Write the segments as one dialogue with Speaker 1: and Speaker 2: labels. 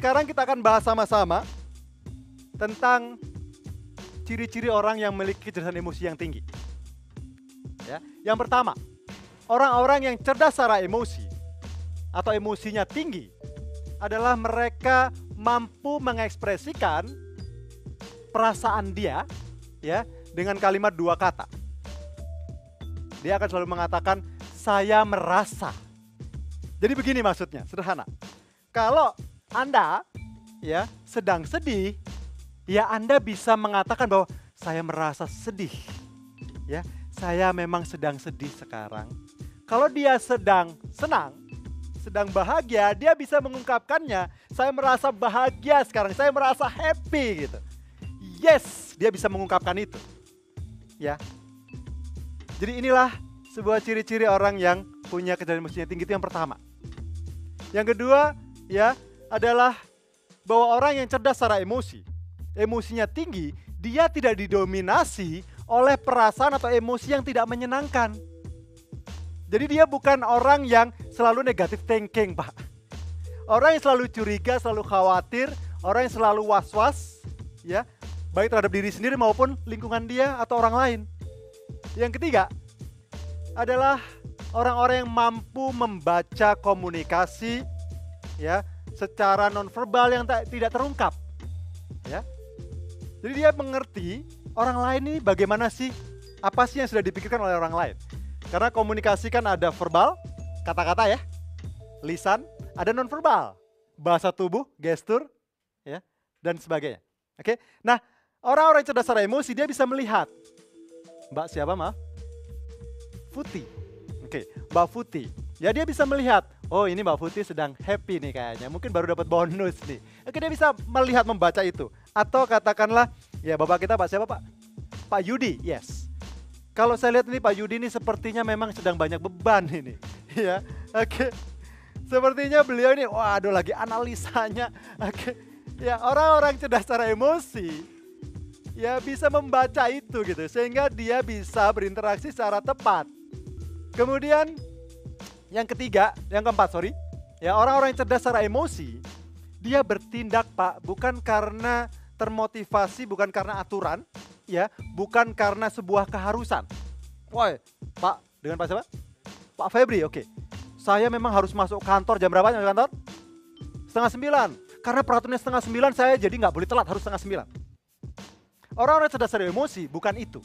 Speaker 1: sekarang kita akan bahas sama-sama tentang ciri-ciri orang yang memiliki kecerdasan emosi yang tinggi. Ya. Yang pertama, orang-orang yang cerdas secara emosi atau emosinya tinggi adalah mereka mampu mengekspresikan perasaan dia ya dengan kalimat 2 kata. Dia akan selalu mengatakan saya merasa. Jadi begini maksudnya, sederhana. Kalau Anda ya sedang sedih, ya Anda bisa mengatakan bahwa saya merasa sedih. Ya, saya memang sedang sedih sekarang. Kalau dia sedang senang, sedang bahagia, dia bisa mengungkapkannya. Saya merasa bahagia sekarang, saya merasa happy gitu. Yes, dia bisa mengungkapkan itu. Ya. Jadi inilah sebuah ciri-ciri orang yang punya kecerdasan emosinya tinggi, itu yang pertama. Yang kedua, ya, adalah bahwa orang yang cerdas secara emosi, emosinya tinggi, dia tidak didominasi oleh perasaan atau emosi yang tidak menyenangkan. Jadi dia bukan orang yang selalu negative thinking, Pak. Orang yang selalu curiga, selalu khawatir, orang yang selalu was-was, ya, baik terhadap diri sendiri maupun lingkungan dia atau orang lain. Yang ketiga adalah orang-orang yang mampu membaca komunikasi, ya, secara nonverbal yang tidak terungkap, ya. Jadi dia mengerti orang lain ini bagaimana sih, apa sih yang sudah dipikirkan oleh orang lain. Karena komunikasi kan ada verbal, kata-kata ya, lisan, ada nonverbal, bahasa tubuh, gestur, ya, dan sebagainya. Oke, nah orang-orang yang cerdas secara emosi dia bisa melihat. Mbak siapa maaf? Futi. Oke, Mbak Futi. Ya dia bisa melihat, oh ini Mbak Futi sedang happy nih kayaknya, mungkin baru dapat bonus nih. Oke, dia bisa melihat, membaca itu. Atau katakanlah, ya bapak kita Pak siapa Pak? Pak Yudi, yes. Kalau saya lihat ini Pak Yudi ini sepertinya memang sedang banyak beban ini. Ya, oke. Sepertinya beliau ini, waduh lagi analisanya. Oke, ya orang-orang cerdas secara emosi, ya bisa membaca itu gitu. Sehingga dia bisa berinteraksi secara tepat. Kemudian yang keempat, ya orang-orang yang cerdas secara emosi, dia bertindak Pak, bukan karena termotivasi, bukan karena aturan, ya, bukan karena sebuah keharusan. Woi, Pak, dengan Pak siapa? Pak Febri, oke. Saya memang harus masuk kantor jam berapa masuk kantor? 8:30. Karena peraturannya 8:30, saya jadi nggak boleh telat, harus 8:30. Orang-orang cerdas secara emosi bukan itu.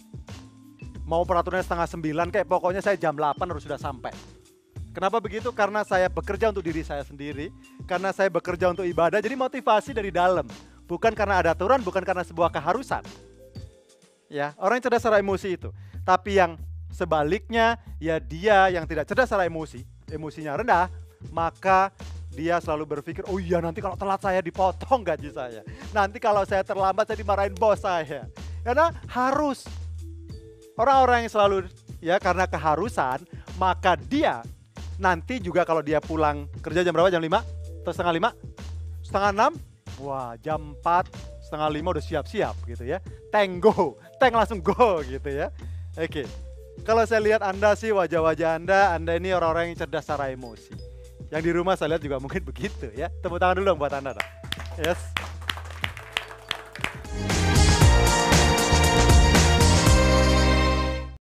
Speaker 1: Mau peraturannya 8:30 kayak pokoknya saya jam 8 harus sudah sampai. Kenapa begitu? Karena saya bekerja untuk diri saya sendiri, karena saya bekerja untuk ibadah, jadi motivasi dari dalam. Bukan karena ada aturan, bukan karena sebuah keharusan. Ya, orang yang cerdas secara emosi itu. Tapi yang sebaliknya, ya dia yang tidak cerdas secara emosi, emosinya rendah, maka dia selalu berpikir, oh iya nanti kalau telat saya dipotong gaji saya. Nanti kalau saya terlambat saya dimarahin bos saya. Karena harus. Orang-orang yang selalu ya karena keharusan, maka dia nanti juga kalau dia pulang kerja jam berapa? Jam 5? Atau setengah 5? Setengah 6? Wah jam 4, setengah 5 udah siap-siap gitu ya. Tank langsung go gitu ya. Oke. Kalau saya lihat Anda sih wajah-wajah Anda ini orang-orang yang cerdas secara emosi. Yang di rumah saya lihat juga mungkin begitu ya. Tepuk tangan dulu dong buat Anda dong. Yes.